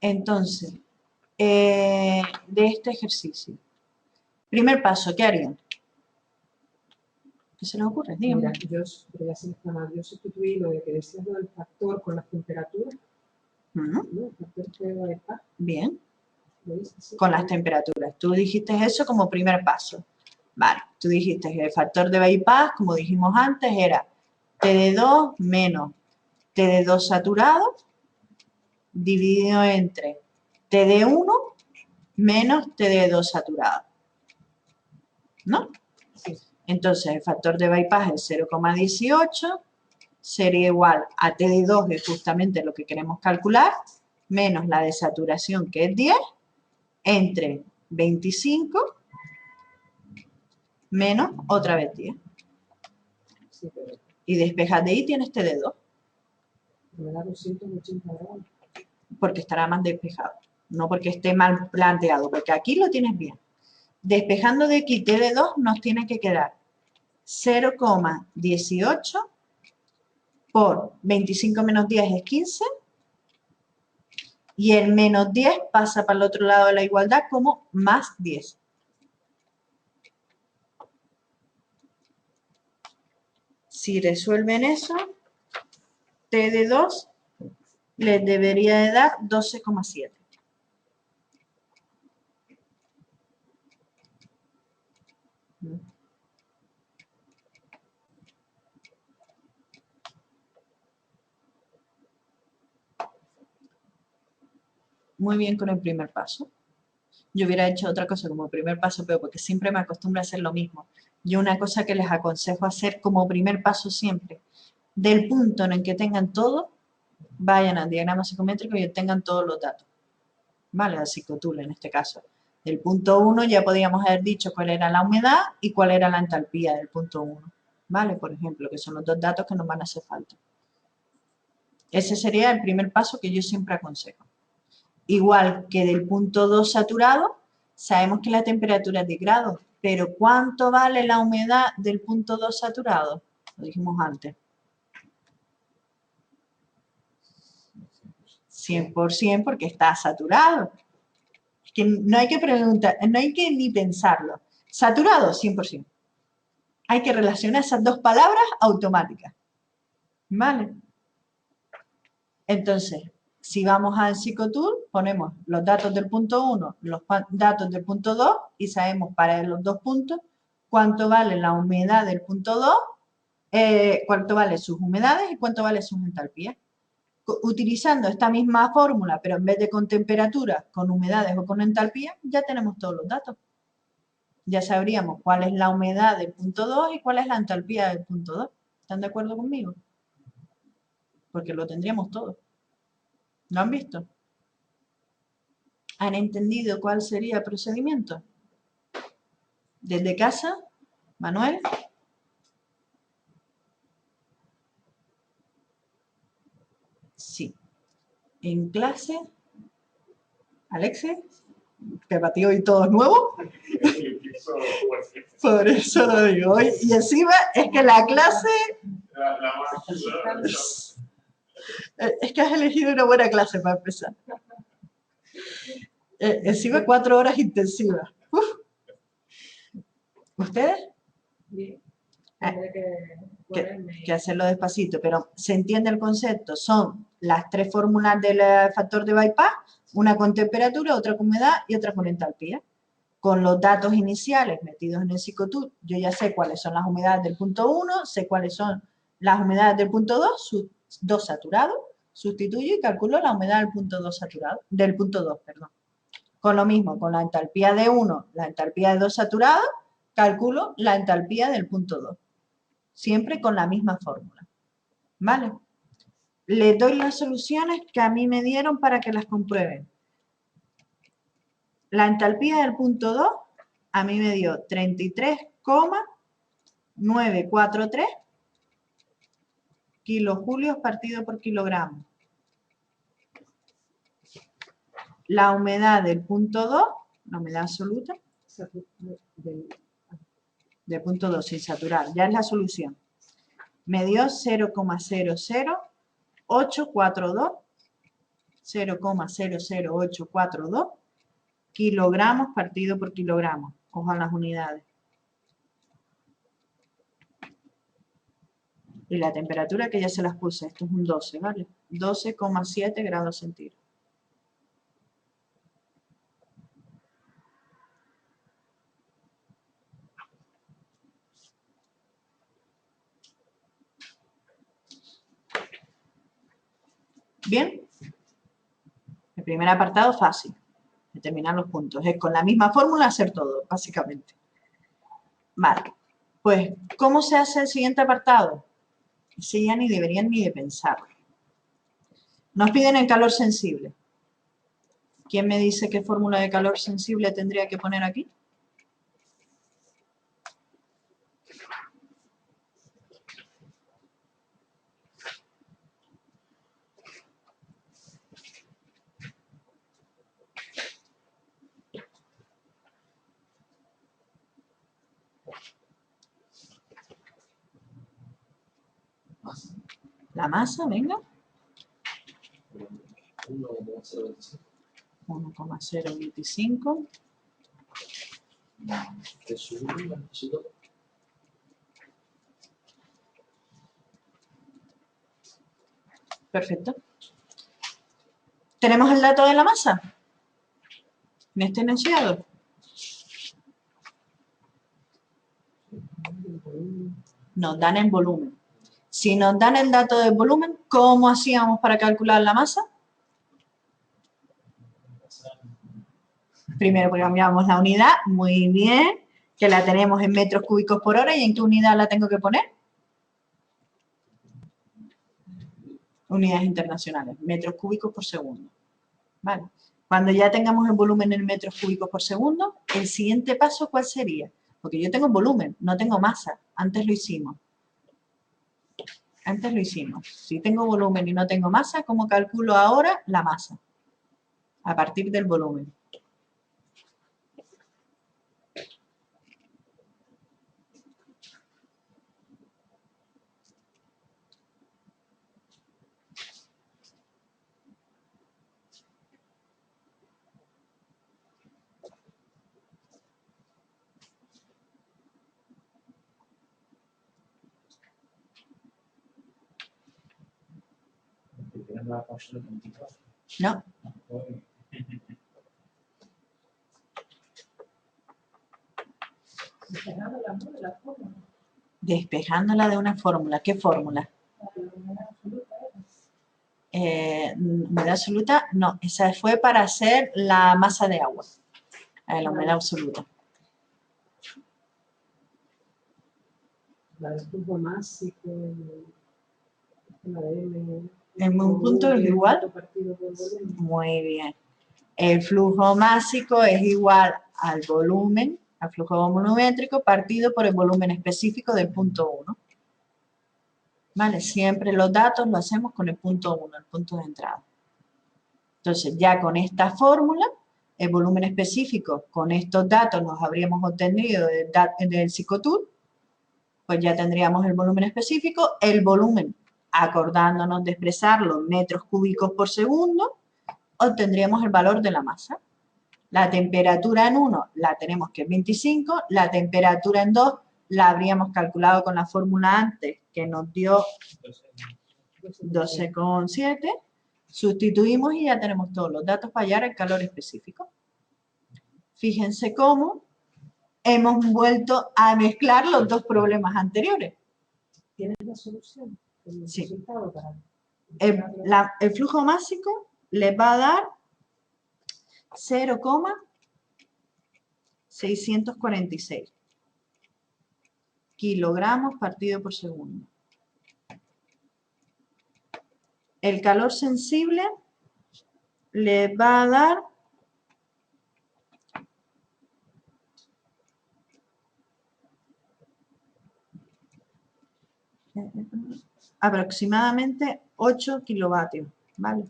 Entonces, de este ejercicio. Primer paso, ¿qué harían? ¿Qué se les ocurre? Díganme. Mira, yo sustituí lo de que decías del factor con las temperaturas. ¿No? El factor de paz. Bien. Con las temperaturas. Tú dijiste eso como primer paso. Vale, tú dijiste que el factor de bypass, como dijimos antes, era TD2 menos TD2 saturado dividido entre TD1 menos TD2 saturado. ¿No? Sí. Entonces, el factor de bypass es 0,18, sería igual a TD2, que es justamente lo que queremos calcular, menos la de saturación, que es 10, entre 25 menos otra vez 10. Sí, pero Y despejas de ahí tienes TD2. me da 280 grados. Porque estará más despejado, no porque esté mal planteado, porque aquí lo tienes bien. Despejando de aquí TD2 nos tiene que quedar 0,18 por 25 menos 10 es 15 y el menos 10 pasa para el otro lado de la igualdad como más 10. Si resuelven eso, TD2 les debería de dar 12,7. Muy bien con el primer paso. Yo hubiera hecho otra cosa como primer paso, pero porque siempre me acostumbro a hacer lo mismo. Yo una cosa que les aconsejo hacer como primer paso siempre, del punto en el que tengan todo, vayan al diagrama psicométrico y obtengan todos los datos. ¿Vale? Al psicotool en este caso. Del punto 1 ya podíamos haber dicho cuál era la humedad y cuál era la entalpía del punto 1. ¿Vale? Por ejemplo, que son los dos datos que nos van a hacer falta. Ese sería el primer paso que yo siempre aconsejo. Igual que del punto 2 saturado, sabemos que la temperatura es 10 grados, pero ¿cuánto vale la humedad del punto 2 saturado? Lo dijimos antes. 100% porque está saturado. Que no hay que preguntar, no hay que ni pensarlo. Saturado, 100%. Hay que relacionar esas dos palabras automáticas. ¿Vale? Entonces, si vamos al psicotool, ponemos los datos del punto 1, los datos del punto 2 y sabemos para los dos puntos cuánto vale la humedad del punto 2, cuánto vale sus humedades y cuánto vale sus entalpías. Utilizando esta misma fórmula, pero en vez de con temperatura, con humedades o con entalpía, ya tenemos todos los datos. Ya sabríamos cuál es la humedad del punto 2 y cuál es la entalpía del punto 2. ¿Están de acuerdo conmigo? Porque lo tendríamos todo. ¿Lo han visto? ¿Han entendido cuál sería el procedimiento? ¿Desde casa? ¿Manuel? Sí. ¿En clase? ¿Alexe? ¿Que para ti hoy todo es nuevo? Por eso lo digo hoy. Y encima es que la clase... Es que has elegido una buena clase para empezar. Encima 4 horas intensivas. Uf. ¿Ustedes? Bien. Que hacerlo despacito, pero ¿se entiende el concepto? Son las tres fórmulas del factor de bypass, una con temperatura, otra con humedad y otra con entalpía. Con los datos iniciales metidos en el psicotool, yo ya sé cuáles son las humedades del punto 1, sé cuáles son las humedades del punto 2, sus 2 saturados, sustituyo y calculo la humedad del punto 2 saturado, del punto 2, perdón. Con lo mismo, con la entalpía de 1, la entalpía de 2 saturado, calculo la entalpía del punto 2. Siempre con la misma fórmula. ¿Vale? Les doy las soluciones que a mí me dieron para que las comprueben. La entalpía del punto 2 a mí me dio 33,943 kilojulios partido por kilogramo. La humedad del punto 2, la humedad absoluta, del punto 2 sin saturar, ya es la solución. Me dio 0,00842 0,00842 kilogramos partido por kilogramo. Ojo a las unidades. Y la temperatura que ya se las puse, esto es un 12, ¿vale? 12,7 grados centígrados. Bien. El primer apartado fácil. Determinar los puntos. Es con la misma fórmula hacer todo, básicamente. Vale. Pues, ¿cómo se hace el siguiente apartado? Ese ya ni deberían ni de pensarlo. Nos piden el calor sensible. ¿Quién me dice qué fórmula de calor sensible tendría que poner aquí? La masa, venga. 1,025. Perfecto. ¿Tenemos el dato de la masa en este enunciado? Nos dan el volumen. Si nos dan el dato del volumen, ¿cómo hacíamos para calcular la masa? Primero cambiamos la unidad, muy bien, que la tenemos en metros cúbicos por hora. ¿Y en qué unidad la tengo que poner? Unidades internacionales, metros cúbicos por segundo. Vale. Cuando ya tengamos el volumen en metros cúbicos por segundo, el siguiente paso, ¿cuál sería? Porque yo tengo volumen, no tengo masa. Antes lo hicimos. Si tengo volumen y no tengo masa, ¿cómo calculo ahora la masa? A partir del volumen. No. Despejándola de una fórmula. ¿Qué fórmula? Humedad absoluta, no. Esa fue para hacer la masa de agua. La humedad absoluta. El flujo másico, en un punto es igual. Muy bien. El flujo másico es igual al volumen, al flujo volumétrico partido por el volumen específico del punto 1. ¿Vale? Siempre los datos lo hacemos con el punto 1, el punto de entrada. Entonces, ya con esta fórmula, el volumen específico, con estos datos los habríamos obtenido del Psicotool, pues ya tendríamos el volumen específico, el volumen, acordándonos de expresarlo en metros cúbicos por segundo, obtendríamos el valor de la masa. La temperatura en 1 la tenemos que es 25, la temperatura en 2 la habríamos calculado con la fórmula antes, que nos dio 12,7. Sustituimos y ya tenemos todos los datos para hallar el calor específico. Fíjense cómo hemos vuelto a mezclar los dos problemas anteriores. ¿Tienes la solución? Sí. El flujo másico les va a dar 0,646 kilogramos partido por segundo. El calor sensible les va a dar aproximadamente 8 kilovatios, ¿vale?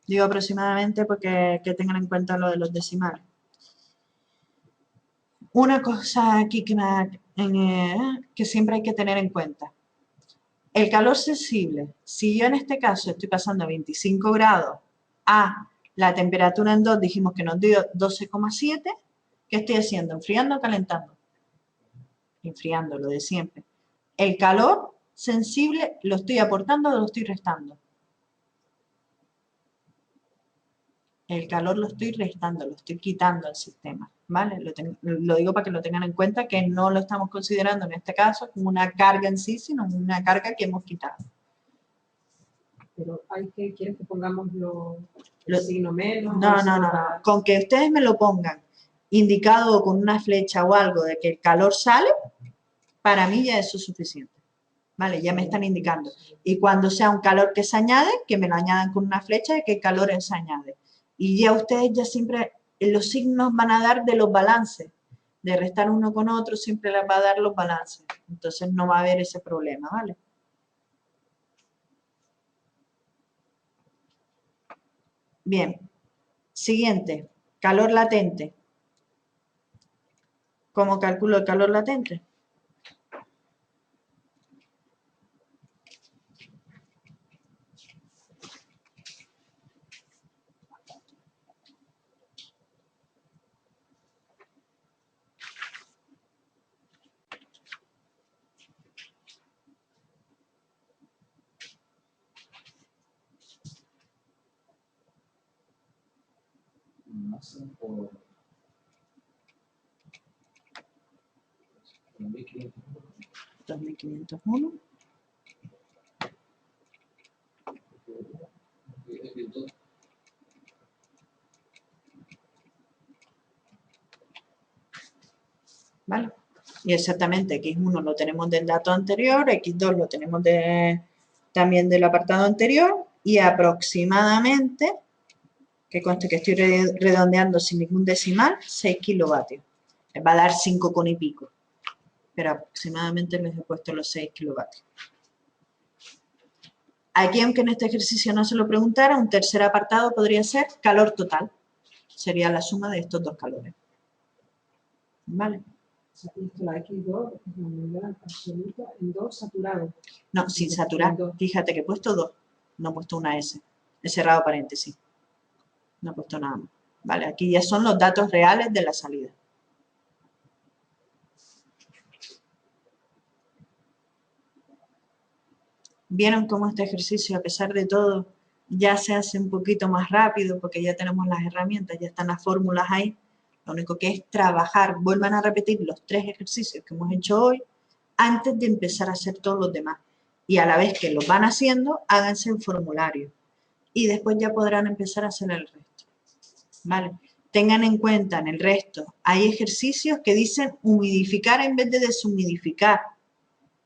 Digo aproximadamente porque que tengan en cuenta lo de los decimales. Una cosa aquí que siempre hay que tener en cuenta. El calor sensible, si yo en este caso estoy pasando a 25 grados a la temperatura en 2 dijimos que nos dio 12,7. ¿Qué estoy haciendo? ¿Enfriando o calentando? Enfriando, lo de siempre. El calor sensible, ¿lo estoy aportando o lo estoy restando? El calor lo estoy restando, lo estoy quitando al sistema, ¿vale? Lo digo para que lo tengan en cuenta, que no lo estamos considerando en este caso como una carga en sí, sino una carga que hemos quitado. Pero ¿quieres que pongamos el signo menos? No. Con que ustedes me lo pongan indicado con una flecha o algo de que el calor sale, para mí ya eso es suficiente. ¿Vale? Ya me están indicando. Y cuando sea un calor que se añade, que me lo añadan con una flecha de que el calor se añade. Y ya ustedes ya siempre, los signos van a dar de los balances. De restar uno con otro, siempre les va a dar los balances. Entonces no va a haber ese problema, ¿vale? Bien. Siguiente. Calor latente. ¿Cómo calculo el calor latente? Por 2501. ¿Vale? Y exactamente, X1 lo tenemos del dato anterior, X2 lo tenemos también del apartado anterior, y aproximadamente, que conste que estoy redondeando sin ningún decimal, 6 kilovatios. Les va a dar 5 con y pico, pero aproximadamente les he puesto los 6 kilovatios. Aquí, aunque en este ejercicio no se lo preguntara, un tercer apartado podría ser calor total. Sería la suma de estos dos calores. ¿Vale? La X2 es la unidad absoluta en 2 saturado. No, sin saturar. Fíjate que he puesto 2, no he puesto una S. He cerrado paréntesis. No he puesto nada más. Vale, aquí ya son los datos reales de la salida. ¿Vieron cómo este ejercicio, a pesar de todo, ya se hace un poquito más rápido porque ya tenemos las herramientas, ya están las fórmulas ahí? Lo único que es trabajar, vuelvan a repetir los 3 ejercicios que hemos hecho hoy antes de empezar a hacer todos los demás. Y a la vez que los van haciendo, háganse el formulario. Y después ya podrán empezar a hacer el resto. ¿Vale? Tengan en cuenta en el resto, hay ejercicios que dicen humidificar en vez de deshumidificar.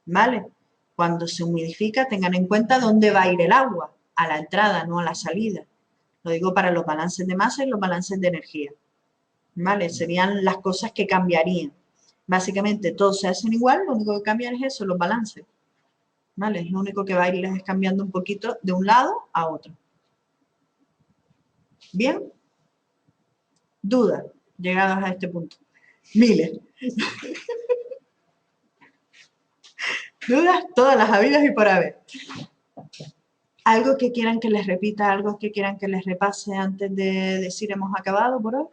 ¿Vale? Cuando se humidifica, tengan en cuenta dónde va a ir el agua, a la entrada, no a la salida. Lo digo para los balances de masa y los balances de energía. ¿Vale? Serían las cosas que cambiarían. Básicamente todos se hacen igual, lo único que cambian es eso, los balances. ¿Vale? Es lo único que va a irles cambiando un poquito de un lado a otro. ¿Bien? Dudas llegadas a este punto. Miles. Dudas, todas las habidas y por haber. ¿Algo que quieran que les repita, algo que quieran que les repase antes de decir hemos acabado por hoy?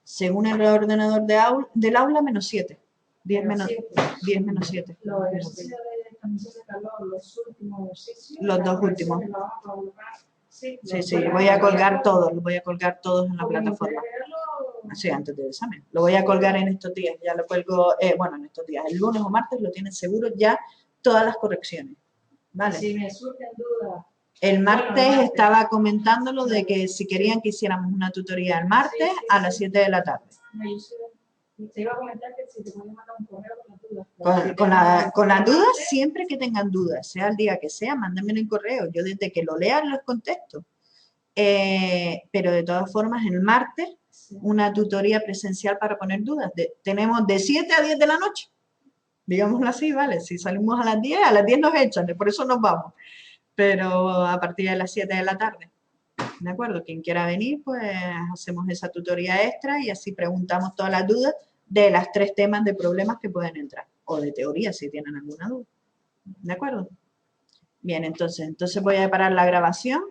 Según el ordenador del aula, menos 7. 10 menos 7. Los ejercicios de transmisión de calor, los últimos ejercicios. Los dos últimos. Sí, voy a colgar todos, los voy a colgar todos en la plataforma. Sí, antes del examen. Lo voy a colgar en estos días, ya lo cuelgo, bueno, en estos días, el lunes o martes lo tienen seguro ya todas las correcciones. ¿Vale? Si me surgen dudas. El martes estaba comentándolo de que si querían que hiciéramos una tutoría el martes a las 7 de la tarde. Te iba a comentar que si te podías mandar un correo con las dudas. Con las dudas, siempre que tengan dudas, sea el día que sea, mándenmelo en correo. Yo desde que lo lean los contesto. Pero de todas formas, el martes, una tutoría presencial para poner dudas. Tenemos de 7 a 10 de la noche. Digámoslo así, ¿vale? Si salimos a las 10 nos echan, por eso nos vamos. Pero a partir de las 7 de la tarde. ¿De acuerdo? Quien quiera venir, pues hacemos esa tutoría extra y así preguntamos todas las dudas de las 3 temas de problemas que pueden entrar. O de teoría, si tienen alguna duda. ¿De acuerdo? Bien, entonces voy a parar la grabación.